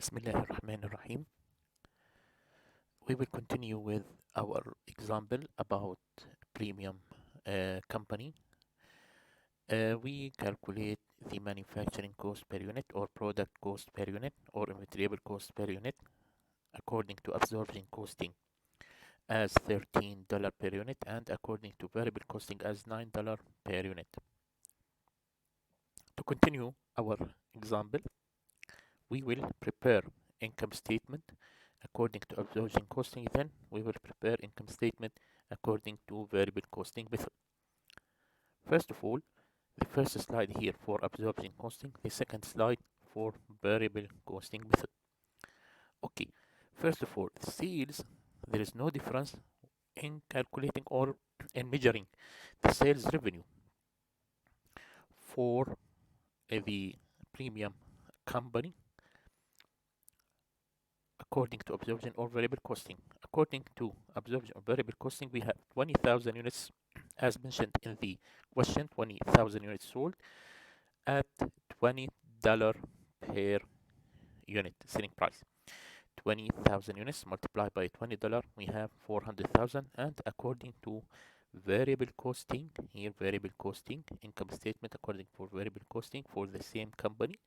Bismillah ar-Rahman ar-Rahim. We will continue with our example about premium company. We calculate the manufacturing cost per unit or product cost per unit or inventoryable cost per unit according to absorption costing as $13 per unit and according to variable costing as $9 per unit. To continue our example, we will prepare income statement according to absorption costing, then we will prepare income statement according to variable costing method. First of all, the first slide here for absorption costing, the second slide for variable costing method. Okay, first of all, sales, there is no difference in calculating or in measuring the sales revenue for the premium company according to absorption or variable costing. According to absorption or variable costing, we have 20,000 units as mentioned in the question, 20,000 units sold at $20 per unit selling price. 20,000 units multiplied by $20, we have 400,000. And according to variable costing, here variable costing, income statement according for variable costing for the same company,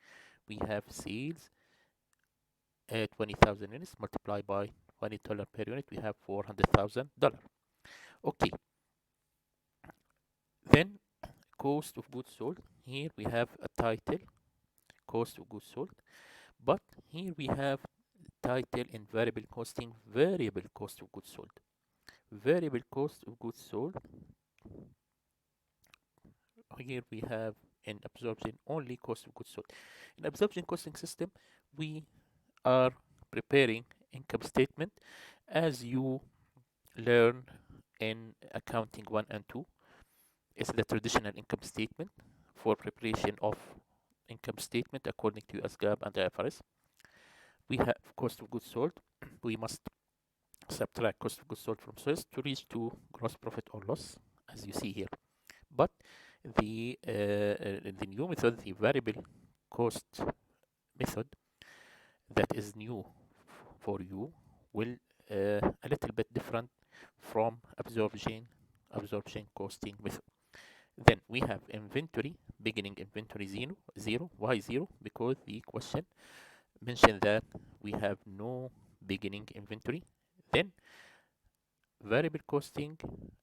we have sales 20,000 units multiplied by $20 per unit, we have $400,000. Okay, then cost of goods sold. Here we have a title, cost of goods sold, but here we have title in variable costing, variable cost of goods sold. Variable cost of goods sold. Here we have in absorption only cost of goods sold. In absorption costing system, we are preparing income statement as you learn in accounting 1 and 2. It's the traditional income statement for preparation of income statement according to US GAAP and IFRS. We have cost of goods sold. We must subtract cost of goods sold from sales to reach to gross profit or loss, as you see here. But the new method, the variable cost method that is new for you, will a little bit different from absorption costing method. Then we have inventory, beginning inventory zero. Why zero? Because the question mentioned that we have no beginning inventory. Then variable costing,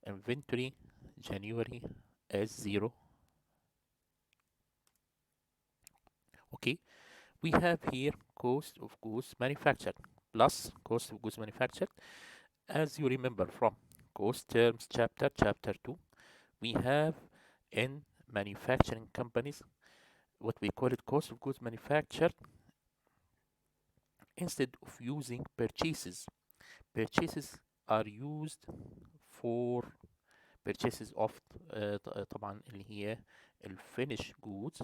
inventory January as zero. Okay, we have here cost of goods manufactured plus cost of goods manufactured. As you remember from cost terms chapter 2, we have in manufacturing companies what we call it cost of goods manufactured. Instead of using purchases are used for purchases of طبعا اللي هي الفينش goods.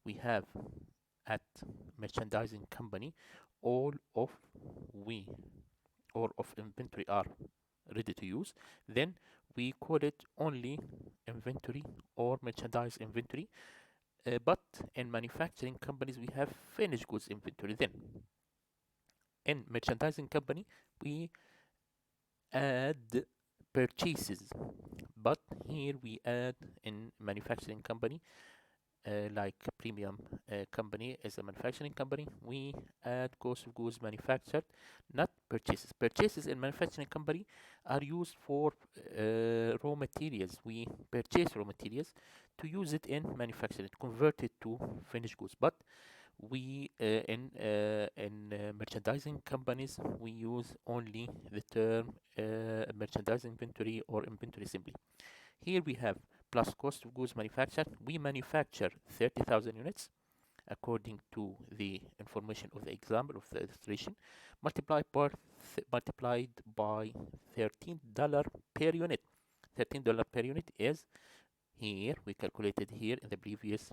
We have at merchandising company all of inventory are ready to use, then we call it only inventory or merchandise inventory. But in manufacturing companies we have finished goods inventory. Then in merchandising company we add purchases, but here we add in manufacturing company like premium company is a manufacturing company, we add cost of goods manufactured, not purchases. Purchases in manufacturing company are used for raw materials. We purchase raw materials to use it in manufacturing, convert it to finished goods. But we in merchandising companies we use only the term merchandising inventory or inventory simply. Here we have plus cost of goods manufactured. We manufacture 30,000 units according to the information of the example of the illustration, multiplied by $13 per unit. $13 per unit is here, we calculated here in the previous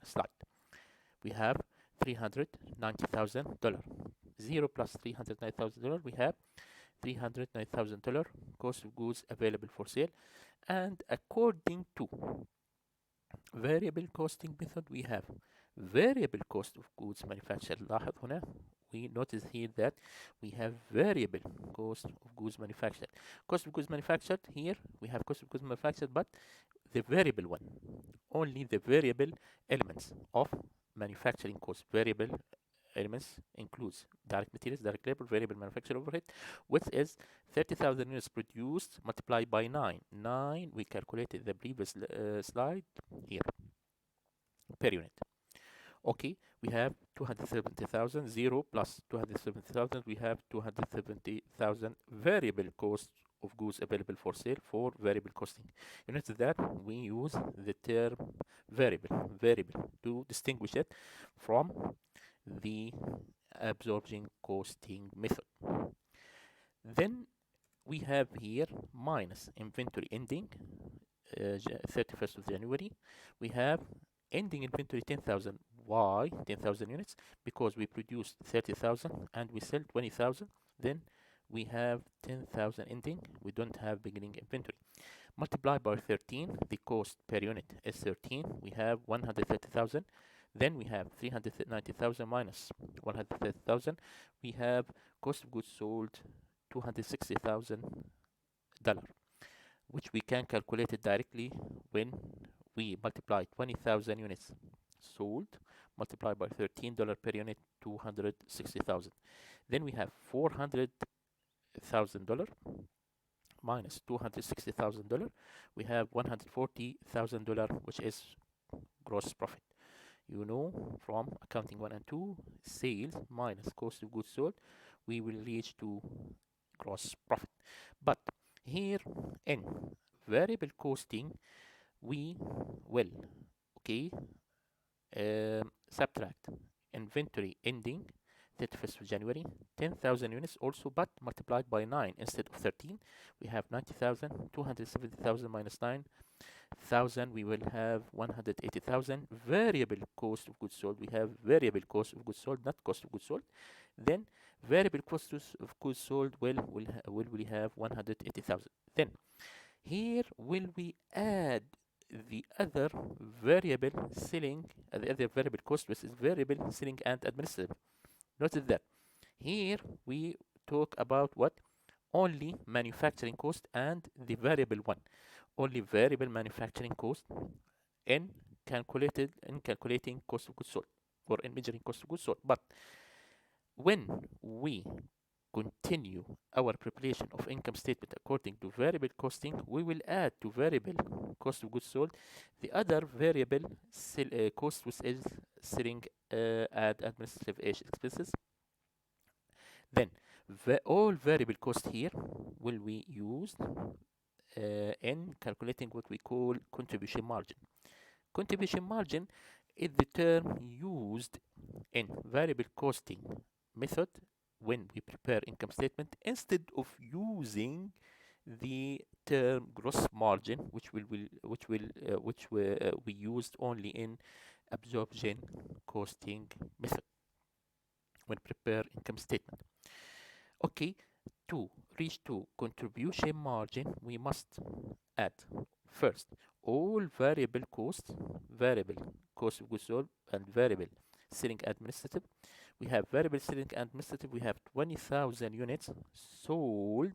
slide. We have $390,000. 0 plus $390,000, we have $309,000 cost of goods available for sale. And according to variable costing method, we have variable cost of goods manufactured. لاحظ هنا we notice here that we have variable cost of goods manufactured. Cost of goods manufactured, here we have cost of goods manufactured, but the variable one, only the variable elements of manufacturing cost. Variable elements includes direct materials, direct labor, variable manufacturing overhead, which is 30,000 units produced multiplied by 9. 9, we calculated the previous slide here, per unit. Okay, we have 270,000, 0 plus 270,000, we have 270,000 variable cost of goods available for sale for variable costing. You notice that we use the term variable to distinguish it from the absorption costing method. Then we have here minus inventory ending 31st of January. We have ending inventory 10,000. Why 10,000 units? Because we produced 30,000 and we sell 20,000. Then we have 10,000 ending. We don't have beginning inventory. Multiply by 13. The cost per unit is 13. We have 130,000. Then we have 390,000 minus 130,000. We have cost of goods sold $260,000, which we can calculate it directly when we multiply 20,000 units sold multiplied by $13 per unit, 260,000. Then we have $400,000 minus $260,000. We have $140,000, which is gross profit. You know, from accounting 1 and 2, sales minus cost of goods sold, we will reach to gross profit. But here in variable costing, we will subtract inventory ending 31st of January, 10,000 units also, but multiplied by 9 instead of 13. We have 90,000, 270,000 minus 9,000, we will have 180,000. Variable cost of goods sold, we have variable cost of goods sold, not cost of goods sold. Then variable cost of goods sold will we have 180,000. Then here will we add the other variable selling, the other variable cost, which is variable selling and administrative. Notice that here we talk about what? Only manufacturing cost and the variable one. Only variable manufacturing cost in calculating cost of goods sold, or in measuring cost of goods sold. But when we continue our preparation of income statement according to variable costing, we will add to variable cost of goods sold the other variable cost, which is selling and administrative expenses. Then all variable cost here will be used in calculating what we call contribution margin. Contribution margin is the term used in variable costing method when we prepare income statement, instead of using the term gross margin, which we used only in absorption costing method when prepare income statement. Okay, to reach to contribution margin, we must add first all variable costs, variable cost of goods sold and variable selling administrative. We have variable selling administrative, we have 20,000 units sold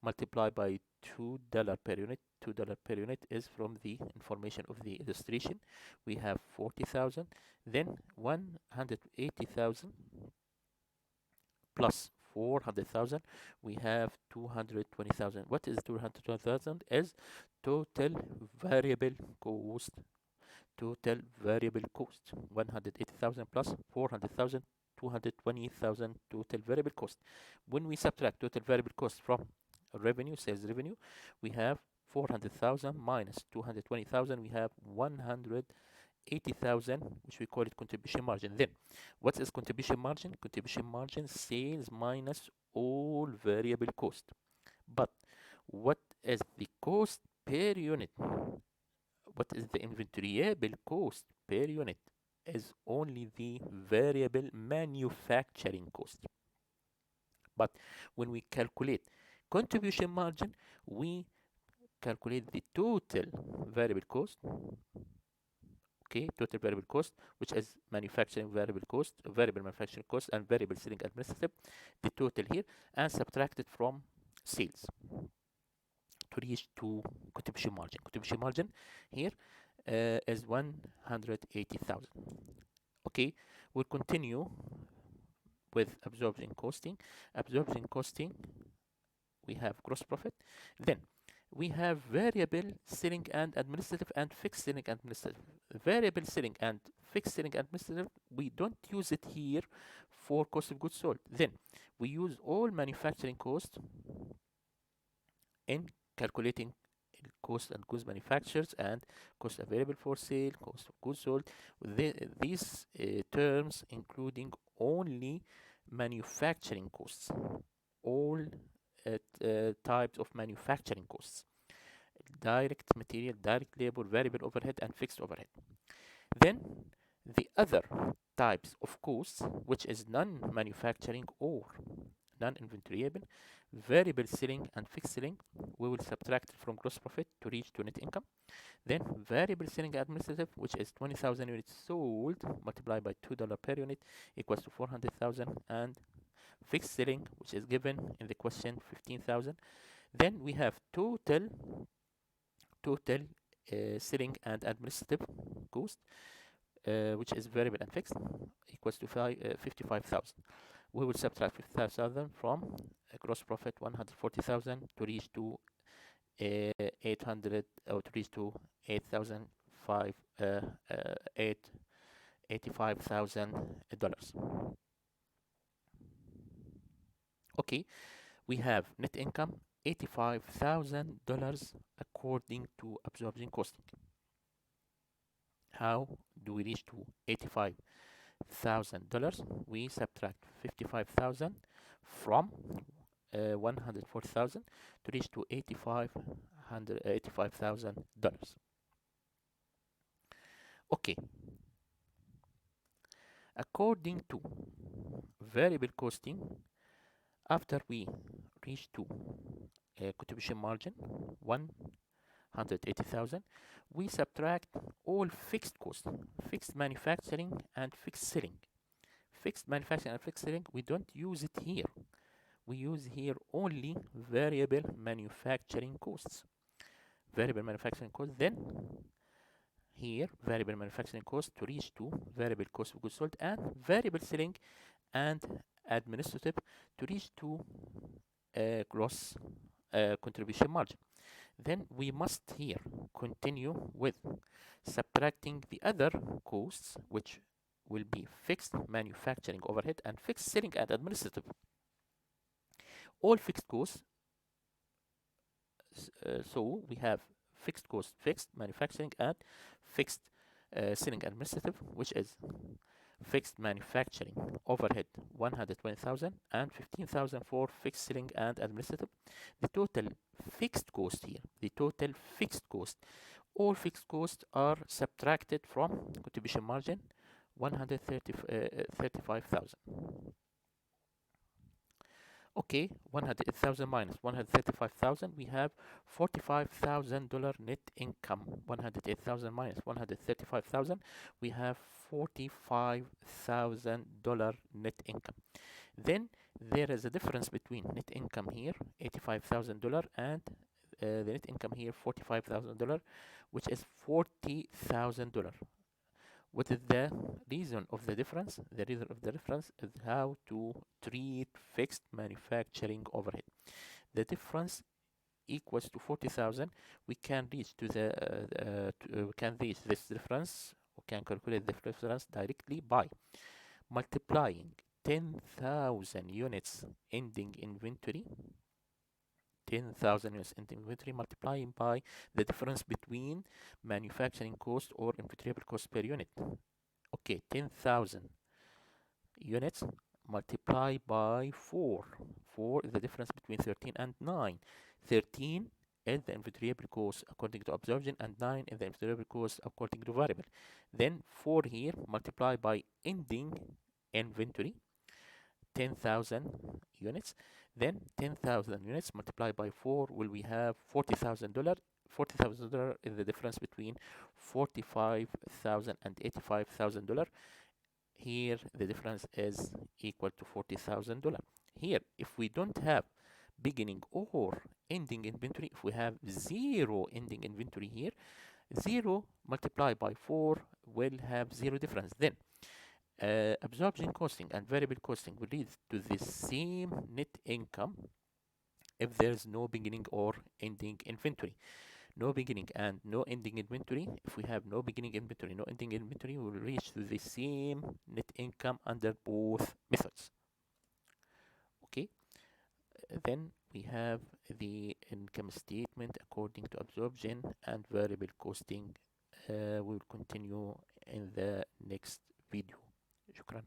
multiplied by $2 per unit. $2 per unit is from the information of the illustration. We have 40,000, then 180,000 plus 400,000, we have 220,000. What is 220,000? Is total variable cost. Total variable cost 180,000 plus 400,000, 220,000 total variable cost. When we subtract total variable cost from revenue, sales revenue, we have 400,000 minus 220,000, we have 180,000, which we call it contribution margin. Then what is contribution margin? Contribution margin, sales minus all variable cost. But what is the cost per unit? What is the inventoriable cost per unit? Is only the variable manufacturing cost. But when we calculate contribution margin, we calculate the total variable cost, Okay, total variable cost, which is manufacturing variable cost, variable manufacturing cost, and variable selling administrative, the total here, and subtract it from sales to reach to contribution margin. Contribution margin here is 180,000. Okay, we'll continue with absorption costing. Absorption costing, we have gross profit. Then we have variable selling and administrative and fixed selling and administrative. Variable selling and fixed selling and administrative, we don't use it here for cost of goods sold. Then we use all manufacturing cost in calculating cost and goods manufactured and cost available for sale, cost of goods sold. These terms including only manufacturing costs, all types of manufacturing costs: direct material, direct labor, variable overhead, and fixed overhead. Then the other types of costs, which is non-manufacturing or non-inventoriable, variable selling and fixed selling, we will subtract it from gross profit to reach to net income. Then variable selling administrative, which is 20,000 units sold multiplied by $2 per unit equals to 400,000, and fixed selling, which is given in the question, 15,000. Then we have total selling and administrative cost, which is variable and fixed, equals to 55,000. We will subtract 55,000 from gross profit 140,000 to reach to 800, or to reach to 85,000 dollars. Okay, we have net income $85,000 according to absorption costing. How do we reach to $85,000? We subtract 55,000 from 140,000 to reach to $85,000. Okay, according to variable costing, after we reach to contribution margin 180,000, we subtract all fixed costs, fixed manufacturing and fixed selling. Fixed manufacturing and fixed selling, we don't use it here. We use here only variable manufacturing costs. Variable manufacturing costs, then here variable manufacturing cost to reach to variable cost of goods sold, and variable selling and administrative to reach to gross contribution margin. Then we must here continue with subtracting the other costs, which will be fixed manufacturing overhead and fixed selling and administrative. All fixed costs, so we have fixed cost, fixed manufacturing and fixed selling and administrative, which is fixed manufacturing overhead 120,000 and 15,000 for fixed selling and administrative. The total fixed cost here, the total fixed cost, all fixed costs are subtracted from contribution margin 135,000. Okay, 100,000 minus 135,000, we have $45,000 net income. 108,000 minus 135,000, we have $45,000 net income. Then there is a difference between net income here, $85,000, and the net income here, $45,000, which is $40,000. What is the reason of the difference? The reason of the difference is how to treat fixed manufacturing overhead. The difference equals to 40,000. We can reach to the we can reach this difference. We can calculate the difference directly by multiplying 10,000 units ending inventory. 10,000 units in inventory, multiplying by the difference between manufacturing cost or inventoriable cost per unit. Okay, 10,000 units multiplied by 4. 4 is the difference between 13 and 9. 13 is the inventoriable cost according to absorption, and 9 is the inventoriable cost according to variable. Then 4 here multiplied by ending inventory, 10,000 units. Then 10,000 units multiplied by 4 will we have $40,000. $40,000 is the difference between 45,000 and $85,000. Here the difference is equal to $40,000. Here, if we don't have beginning or ending inventory, if we have zero ending inventory here, 0 multiplied by 4 will have zero difference. Then absorption costing and variable costing will lead to the same net income if there's no beginning or ending inventory. No beginning and no ending inventory. If we have no beginning inventory, no ending inventory, we will reach to the same net income under both methods. Okay, then we have the income statement according to absorption and variable costing. We will continue in the next video. شكرا.